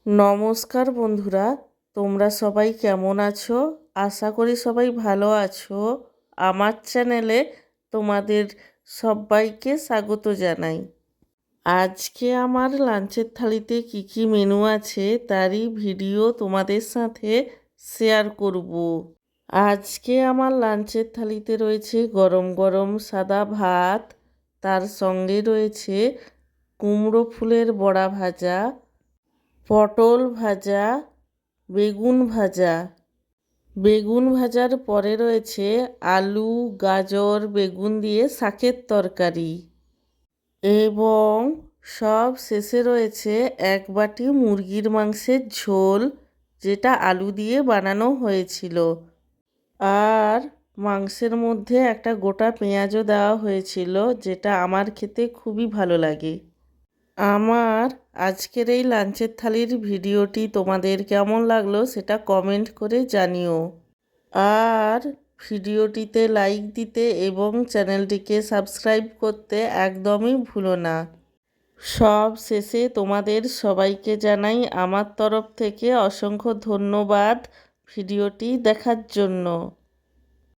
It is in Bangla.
নমস্কার বন্ধুরা, তোমরা সবাই কেমন আছো? আশা করি সবাই ভালো আছো। আমার চ্যানেলে তোমাদের সবাইকে স্বাগত জানাই। আজকে আমার লাঞ্চের থালিতে কি কি মেনু আছে তারই ভিডিও তোমাদের সাথে শেয়ার করব। আজকে আমার লাঞ্চের থালিতে রয়েছে গরম গরম সাদা ভাত, তার সঙ্গে রয়েছে কুমড়ো ফুলের বড়া ভাজা, পটল ভাজা, বেগুন ভাজা। বেগুন ভাজার পরে রয়েছে আলু, গাজর, বেগুন দিয়ে শাকের তরকারি এবং সব শেষে রয়েছে এক বাটি মুরগির মাংসের ঝোল, যেটা আলু দিয়ে বানানো হয়েছিল। আর মাংসের মধ্যে একটা গোটা পেঁয়াজও দেওয়া হয়েছিল, যেটা আমার খেতে খুবই ভালো লাগে। আমার আজকের এই লাঞ্চের থালির ভিডিওটি তোমাদের কেমন লাগলো সেটা কমেন্ট করে জানিও। আর ভিডিওটিতে লাইক দিতে এবং চ্যানেলটিকে সাবস্ক্রাইব করতে একদমই ভুলো না। সব শেষে তোমাদের সবাইকে জানাই আমার তরফ থেকে অসংখ্য ধন্যবাদ ভিডিওটি দেখার জন্য।